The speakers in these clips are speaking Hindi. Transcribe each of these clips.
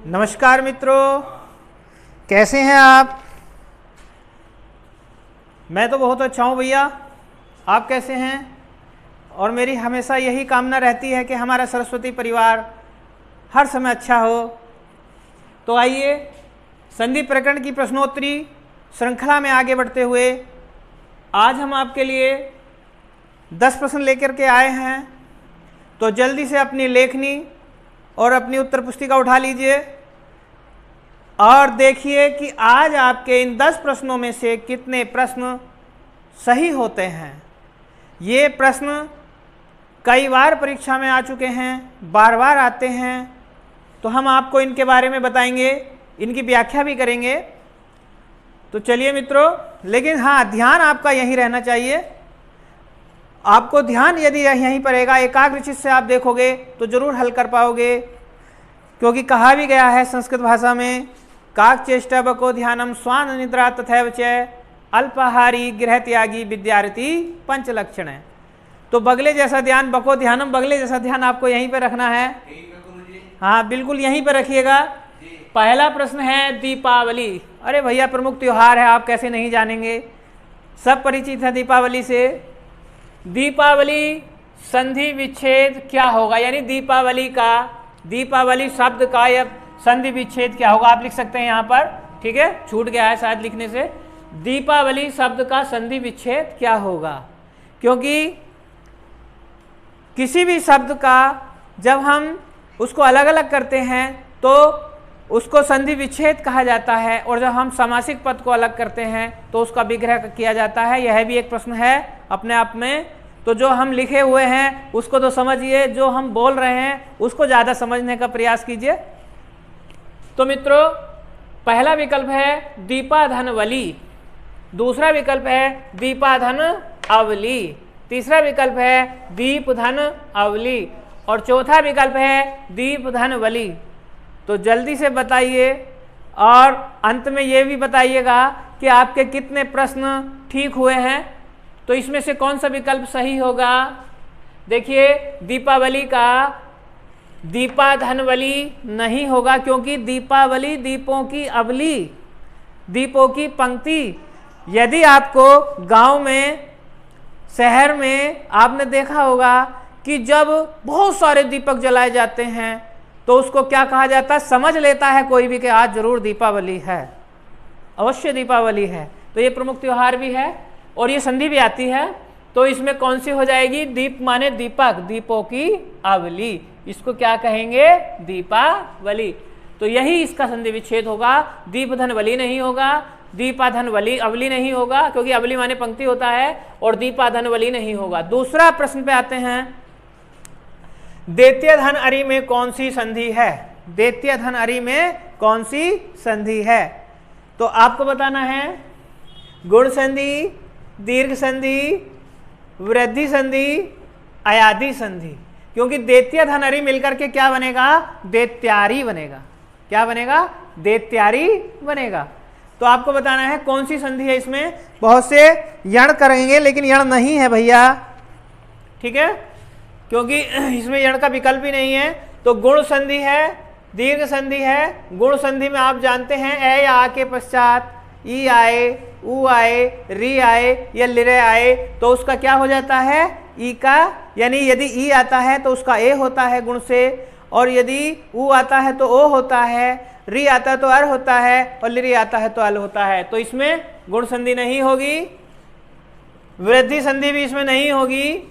नमस्कार मित्रों, कैसे हैं आप। मैं तो बहुत अच्छा हूँ भैया, आप कैसे हैं। और मेरी हमेशा यही कामना रहती है कि हमारा सरस्वती परिवार हर समय अच्छा हो। तो आइए संधि प्रकरण की प्रश्नोत्तरी श्रृंखला में आगे बढ़ते हुए आज हम आपके लिए 10 प्रश्न लेकर के आए हैं। तो जल्दी से अपनी लेखनी और अपनी उत्तर पुस्तिका उठा लीजिए और देखिए कि आज आपके इन 10 प्रश्नों में से कितने प्रश्न सही होते हैं। ये प्रश्न कई बार परीक्षा में आ चुके हैं, बार बार आते हैं, तो हम आपको इनके बारे में बताएंगे, इनकी व्याख्या भी करेंगे। तो चलिए मित्रों, लेकिन हाँ, ध्यान आपका यहीं रहना चाहिए। आपको ध्यान यदि यहीं पर रहेगा, एकाग्रचित्त से आप देखोगे तो जरूर हल कर पाओगे, क्योंकि कहा भी गया है संस्कृत भाषा में, काक चेष्टा बको ध्यानम स्वान निद्रा तथैव च अल्पाहारी गृह त्यागी विद्यार्थी पंच लक्षण है। तो बगले जैसा ध्यान, बको ध्यानम, बगले जैसा ध्यान आपको यहीं पर रखना है। हाँ बिल्कुल यहीं पर रखिएगा। पहला प्रश्न है दीपावली। अरे भैया प्रमुख त्योहार है, आप कैसे नहीं जानेंगे, सब परिचित है दीपावली से। दीपावली संधि विच्छेद क्या होगा, यानी दीपावली शब्द का या संधि विच्छेद क्या होगा, आप लिख सकते हैं यहाँ पर। ठीक है, छूट गया है शायद लिखने से। दीपावली शब्द का संधि विच्छेद क्या होगा, क्योंकि किसी भी शब्द का जब हम उसको अलग अलग करते हैं तो उसको संधि विच्छेद कहा जाता है, और जब हम समासिक पद को अलग करते हैं तो उसका विग्रह किया जाता है। यह भी एक प्रश्न है अपने आप में। तो जो हम लिखे हुए हैं उसको तो समझिए, जो हम बोल रहे हैं उसको ज़्यादा समझने का प्रयास कीजिए। तो मित्रों, पहला विकल्प है दीपाधनवली, दूसरा विकल्प है दीपाधन अवली, तीसरा विकल्प है दीपधन अवली, और चौथा विकल्प है दीपधनवली। तो जल्दी से बताइए और अंत में ये भी बताइएगा कि आपके कितने प्रश्न ठीक हुए हैं। तो इसमें से कौन सा विकल्प सही होगा। देखिए, दीपावली का दीपाधनवली नहीं होगा, क्योंकि दीपावली दीपों की अवली, दीपों की पंक्ति। यदि आपको गांव में, शहर में आपने देखा होगा कि जब बहुत सारे दीपक जलाए जाते हैं तो उसको क्या कहा जाता है, समझ लेता है कोई भी कि आज जरूर दीपावली है, अवश्य दीपावली है। तो ये प्रमुख त्योहार भी है और ये संधि भी आती है। तो इसमें कौन सी हो जाएगी, दीप माने दीपक, दीपों की अवली, इसको क्या कहेंगे, दीपावली। तो यही इसका संधि विच्छेद होगा, दीपधनवली नहीं होगा, दीपाधनवली अवली नहीं होगा, क्योंकि अवली माने पंक्ति होता है, और दीपाधनवली नहीं होगा। दूसरा प्रश्न पे आते हैं, दैत्य धन अरि में कौन सी संधि है, दैत्य धन अरि में कौन सी संधि है। तो आपको बताना है गुण संधि, दीर्घ संधि, वृद्धि संधि, अयादि संधि, क्योंकि दैत्य धन अरि मिलकर के क्या बनेगा, दैत्यारी बनेगा। क्या बनेगा, दैत्यारी बनेगा। तो आपको बताना है कौन सी संधि है। इसमें बहुत से यण करेंगे, लेकिन यण नहीं है भैया, ठीक है, क्योंकि इसमें यण का विकल्प ही नहीं है। तो गुण संधि है, दीर्घ संधि है। गुण संधि में आप जानते हैं ए या आ के पश्चात ई आए, उ आए, री आए या लिरे आए, तो उसका क्या हो जाता है, ई का, यानी यदि ई आता है तो उसका ए होता है गुण से, और यदि उ आता है तो ओ होता है, री आता है तो अर होता है, और लिरी आता है तो अल होता है। तो इसमें गुण संधि नहीं होगी, वृद्धि संधि भी इसमें नहीं होगी,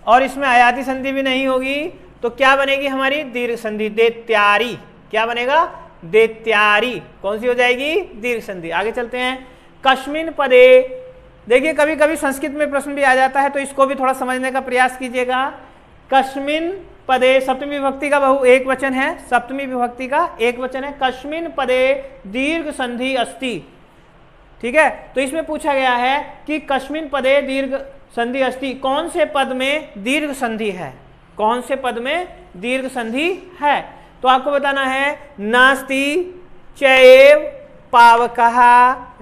और इसमें अयाति संधि भी नहीं होगी। तो क्या बनेगी हमारी, दीर्घ संधि, दैत्यारी। क्या बनेगा, दैत्यारी। कौन सी हो जाएगी, दीर्घ संधि। आगे चलते हैं, कस्मिन पदे। देखिए कभी कभी संस्कृत में प्रश्न भी आ जाता है, तो इसको भी थोड़ा समझने का प्रयास कीजिएगा। कस्मिन पदे सप्तमी विभक्ति का बहु एक वचन है, सप्तमी विभक्ति का एक वचन है। कस्मिन पदे दीर्घ संधि अस्ति। ठीक है, तो इसमें पूछा गया है कि कस्मिन पदे दीर्घ संधि अस्ति, कौन से पद में दीर्घ संधि है, कौन से पद में दीर्घ संधि है। तो आपको बताना है, नास्ति चैव पावकः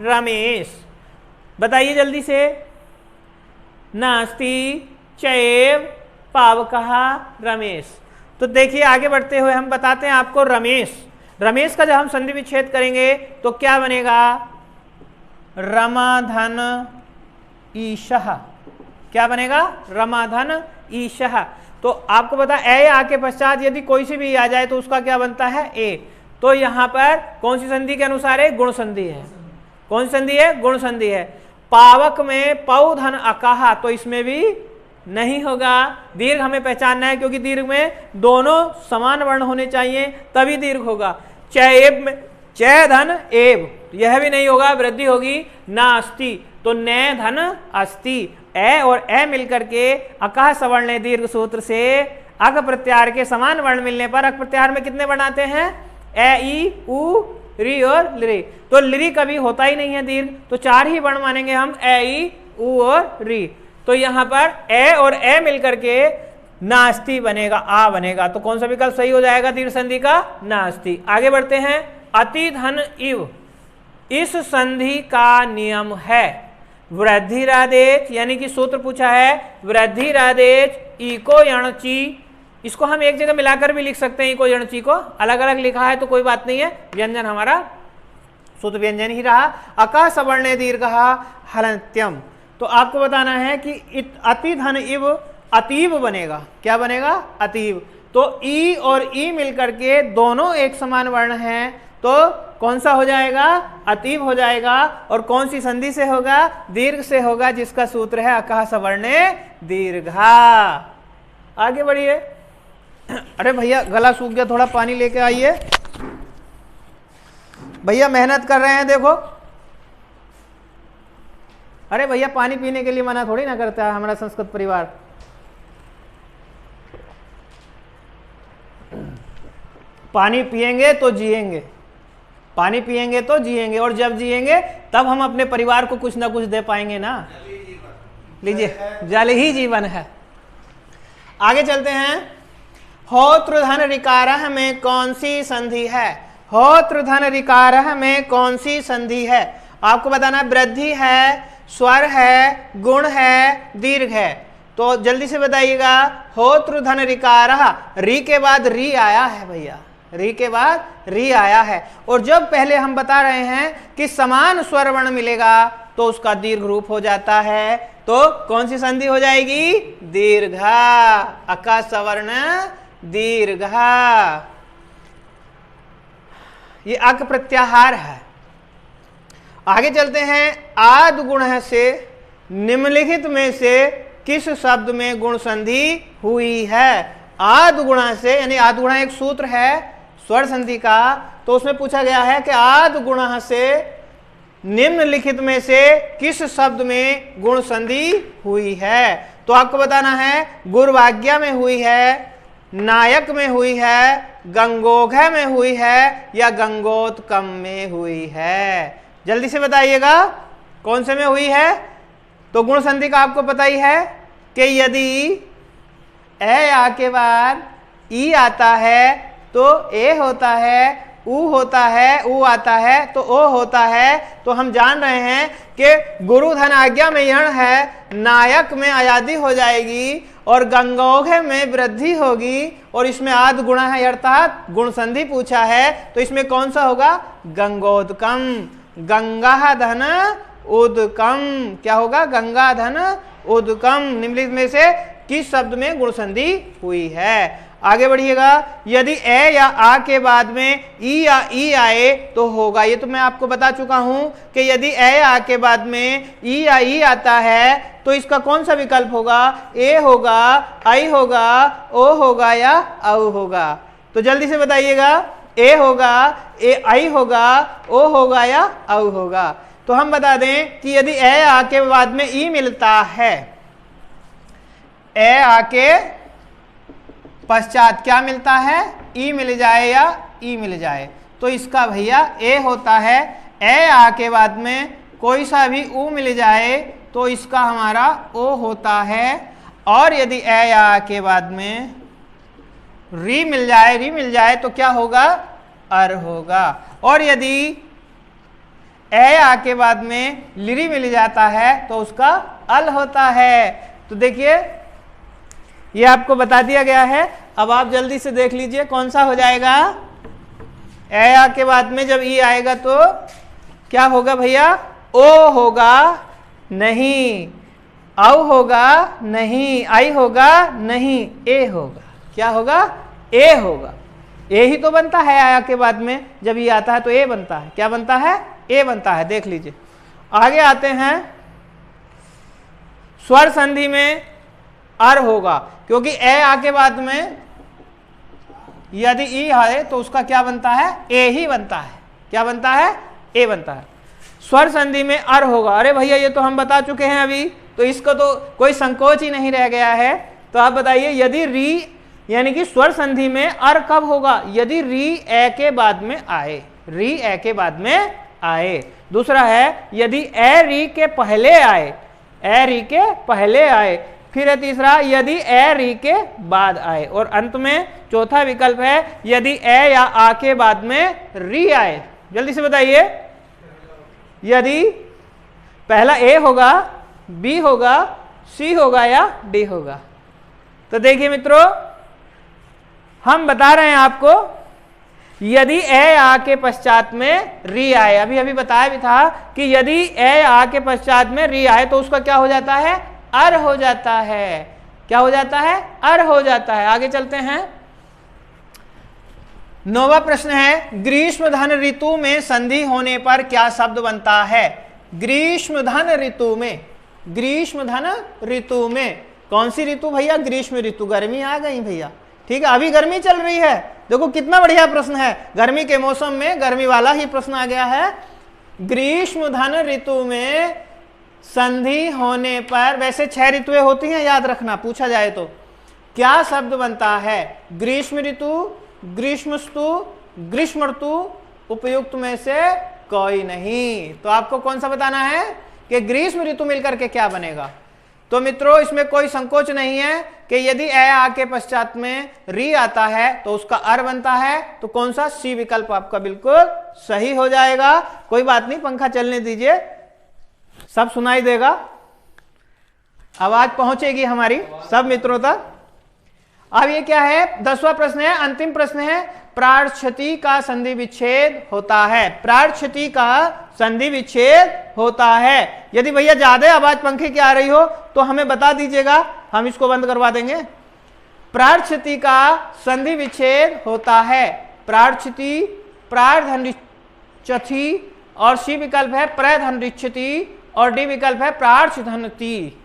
रमेश। बताइए जल्दी से, नास्ति चैव पावकः रमेश। तो देखिए आगे बढ़ते हुए हम बताते हैं आपको रमेश। रमेश का जब हम संधि विच्छेद करेंगे तो क्या बनेगा, रमाधन ईशः। क्या बनेगा, रमाधन ईशः। तो आपको पता ए आ के पश्चात यदि कोई सी भी आ जाए तो उसका क्या बनता है, ए। तो यहां पर कौन सी संधि के अनुसार है, गुण संधि है। कौन सी संधि है, गुण संधि है। पावक में पौ धन अकाहा, तो इसमें भी नहीं होगा। दीर्घ हमें पहचानना है क्योंकि दीर्घ में दोनों समान वर्ण होने चाहिए तभी दीर्घ होगा। चैब में चै धन एव, यह भी नहीं होगा, वृद्धि होगी ना अस्ति, तो नै धन अस्ति। ए और ए मिलकर के अकाह सवर्ण दीर्घ सूत्र से अक प्रत्याहार के समान वर्ण मिलने पर अक प्रत्याहार में कितने वर्ण आते हैं, ए ई उ री और लिरी। तो लिरी कभी होता ही नहीं है दीर्घ, तो 4 ही वर्ण मानेंगे हम, ए ई उ और री। तो यहां पर ए और ए मिलकर के नास्ति बनेगा, आ बनेगा। तो कौन सा विकल्प सही हो जाएगा दीर्घ संधि का, नास्ति। आगे बढ़ते हैं, अति धन इव, इस संधि का नियम है वृद्धिरादेश, यानी कि सूत्र पूछा है वृद्धिरादेश इको यणची। इसको हम एक जगह मिलाकर भी लिख सकते हैं, इको यणची को अलग अलग लिखा है तो कोई बात नहीं है, व्यंजन हमारा सूत्र व्यंजन ही रहा। अका सवर्ण दीर्घ हलन्त्यम, तो आपको बताना है कि अति धन इव अतीव बनेगा। क्या बनेगा, अतीव। तो ई और ई मिलकर के दोनों एक समान वर्ण हैं, तो कौन सा हो जाएगा, अतीव हो जाएगा। और कौन सी संधि से होगा, दीर्घ से होगा, जिसका सूत्र है अकाह सवर्णे दीर्घा। आगे बढ़िए। अरे भैया गला सूख गया, थोड़ा पानी लेके आइए। भैया मेहनत कर रहे हैं देखो। अरे भैया पानी पीने के लिए मना थोड़ी ना करता है हमारा संस्कृत परिवार। पानी पिएंगे तो जिएंगे, पानी पिएंगे तो जिएंगे, और जब जिएंगे तब हम अपने परिवार को कुछ ना कुछ दे पाएंगे ना। लीजिए, जल ही जीवन है। आगे चलते हैं, होतृधन ऋकारः में कौन सी संधि है, होतृधन ऋकारः में कौन सी संधि है। आपको बताना वृद्धि है, स्वर है, गुण है, दीर्घ है। तो जल्दी से बताइएगा, होतृधन ऋकारः, री के बाद री आया है भैया, री के बाद री आया है। और जब पहले हम बता रहे हैं कि समान स्वर वर्ण मिलेगा तो उसका दीर्घ रूप हो जाता है, तो कौन सी संधि हो जाएगी, दीर्घा। अका सवर्ण दीर्घा, ये अक प्रत्याहार है। आगे चलते हैं, आद गुण से निम्नलिखित में से किस शब्द में गुण संधि हुई है। आद गुणा से, यानी आद गुणा एक सूत्र है स्वर संधि का, तो उसमें पूछा गया है कि आद गुणा से निम्नलिखित में से किस शब्द में गुण संधि हुई है। तो आपको बताना है गुरुभाग्या में हुई है, नायक में हुई है, गंगोघ में हुई है, या गंगोत्कम में हुई है। जल्दी से बताइएगा कौन से में हुई है। तो गुण संधि का आपको पता ही है कि यदि ए आ के बाद ई आता है तो ए होता है, उ होता है, उ आता है तो ओ होता है। तो हम जान रहे हैं कि गुरु धन आज्ञा में यण है, नायक में अयादि हो जाएगी, और गंगोघ में वृद्धि होगी, और इसमें आद गुणा है अर्थात गुण संधि पूछा है, तो इसमें कौन सा होगा, गंगोदकम। गंगा धन उदकम, क्या होगा, गंगा धन उदकम। निम्नलिखित में से किस शब्द में गुण संधि हुई है। आगे बढ़िएगा, यदि ए या आ के बाद में ई या ई आए तो होगा। ये तो मैं आपको बता चुका हूं कि यदि ए आ के बाद में ई या ई आता है तो इसका कौन सा विकल्प होगा, ए होगा, आई होगा, ओ होगा, या औ होगा। तो जल्दी से बताइएगा, ए होगा, ए आई होगा, ओ होगा, या औ होगा। तो हम बता दें कि यदि ए आ के बाद में ई मिलता है, ए आके पश्चात क्या मिलता है, ई मिल जाए या ई मिल जाए, तो इसका भैया ए होता है। ए आ के बाद में कोई सा भी ऊ मिल जाए तो इसका हमारा ओ होता है। और यदि ए आ के बाद में री मिल जाए तो क्या होगा, अर होगा। और यदि ए आ के बाद में लिरी मिल जाता है तो उसका अल होता है। तो देखिए ये आपको बता दिया गया है। अब आप जल्दी से देख लीजिए कौन सा हो जाएगा, ए आ के बाद में जब ई आएगा तो क्या होगा भैया, ओ होगा नहीं, औ होगा नहीं, आई होगा नहीं, ए होगा। क्या होगा, ए होगा। ए ही तो बनता है आया के बाद में, जब ये आता है तो ए बनता है। क्या बनता है, ए बनता है। देख लीजिए आगे आते हैं, स्वर संधि में अर होगा, क्योंकि ए आ के बाद में यदि ई है तो उसका क्या बनता है, ए ही बनता है। क्या बनता है, ए बनता है। स्वर संधि में अर होगा। अरे भैया ये तो हम बता चुके हैं अभी, तो इसको तो कोई संकोच ही नहीं रह गया है। तो आप बताइए, यदि री यानी कि स्वर संधि में अर कब होगा, यदि री ए के बाद में आए, री ए के बाद में आए। दूसरा है यदि ए री के पहले आए, ए री के पहले आए। फिर है तीसरा, यदि ए री के बाद आए। और अंत में चौथा विकल्प है, यदि ए या आ के बाद में री आए। जल्दी से बताइए, यदि पहला ए होगा, बी होगा, सी होगा या डी होगा। तो देखिए मित्रों, हम बता रहे हैं आपको, यदि ए आ के पश्चात में री आए, अभी अभी बताया भी था कि यदि ए आ के पश्चात में री आए तो उसका क्या हो जाता है, अर हो जाता है। क्या हो जाता है, अर हो जाता है। आगे चलते हैं, 9वां प्रश्न है, ग्रीष्म धन ऋतु में संधि होने पर क्या शब्द बनता है। ग्रीष्म धन ऋतु में, ग्रीष्म धन ऋतु में कौन सी ऋतु भैया, ग्रीष्म ऋतु। गर्मी आ गई भैया, ठीक है, अभी गर्मी चल रही है। देखो कितना बढ़िया प्रश्न है, गर्मी के मौसम में गर्मी वाला ही प्रश्न आ गया है। ग्रीष्म धन ऋतु में संधि होने पर, वैसे 6 ऋतुएं होती हैं याद रखना, पूछा जाए तो, क्या शब्द बनता है। ग्रीष्म ऋतु, ग्रीष्मस्तु, ग्रीष्म ऋतु, उपयुक्त में से कोई नहीं। तो आपको कौन सा बताना है कि ग्रीष्म ऋतु मिलकर के क्या बनेगा। तो मित्रों इसमें कोई संकोच नहीं है कि यदि ए आ के पश्चात में री आता है तो उसका अर बनता है। तो कौन सा, सी विकल्प आपका बिल्कुल सही हो जाएगा। कोई बात नहीं, पंखा चलने दीजिए, सब सुनाई देगा, आवाज पहुंचेगी हमारी सब मित्रों तक। अब ये क्या है, 10वां प्रश्न है, अंतिम प्रश्न है, प्राणक्षति का संधि विच्छेद होता है। प्राणक्षति का संधि विच्छेद होता है। यदि भैया ज्यादा आवाज पंखे की आ रही हो तो हमें बता दीजिएगा, हम इसको बंद करवा देंगे। प्राणक्षति का संधि विच्छेद होता है। प्राणक्षति, प्राणधनृच्छति, और सी विकल्प है प्रधनृच्छति, और डी विकल्प है प्राणधनति।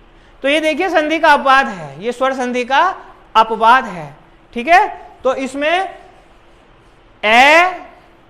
तो ये देखिए संधि का अपवाद है, ये स्वर संधि का अपवाद है, ठीक है। तो इसमें ए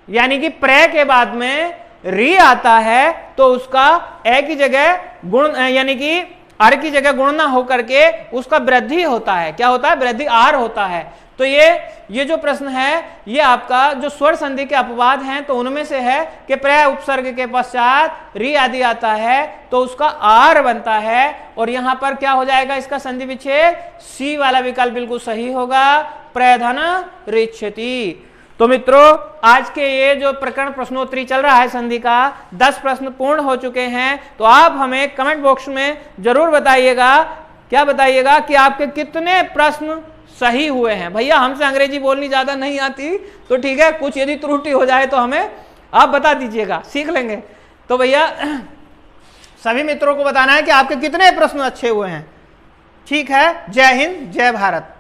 यानी कि प्र के बाद में री आता है तो उसका ए की जगह गुण यानी कि अर की जगह गुण ना होकर के उसका वृद्धि होता है। क्या होता है, वृद्धि आर होता है। तो ये जो प्रश्न है ये आपका जो स्वर संधि के अपवाद हैं तो उनमें से है कि प्र उपसर्ग के पश्चात री आदि आता है तो उसका आर बनता है। और यहां पर क्या हो जाएगा इसका संधि विच्छेद, सी वाला विकल्प बिल्कुल सही होगा, प्रधन ऋच्छति। तो मित्रों आज के ये जो प्रकरण प्रश्नोत्तरी चल रहा है संधि का, 10 प्रश्न पूर्ण हो चुके हैं। तो आप हमें कमेंट बॉक्स में जरूर बताइएगा, क्या बताइएगा कि आपके कितने प्रश्न सही हुए हैं। भैया हमसे अंग्रेजी बोलनी ज्यादा नहीं आती तो ठीक है, कुछ यदि त्रुटि हो जाए तो हमें आप बता दीजिएगा, सीख लेंगे। तो भैया सभी मित्रों को बताना है कि आपके कितने प्रश्न अच्छे हुए हैं। ठीक है, जय हिंद, जय भारत।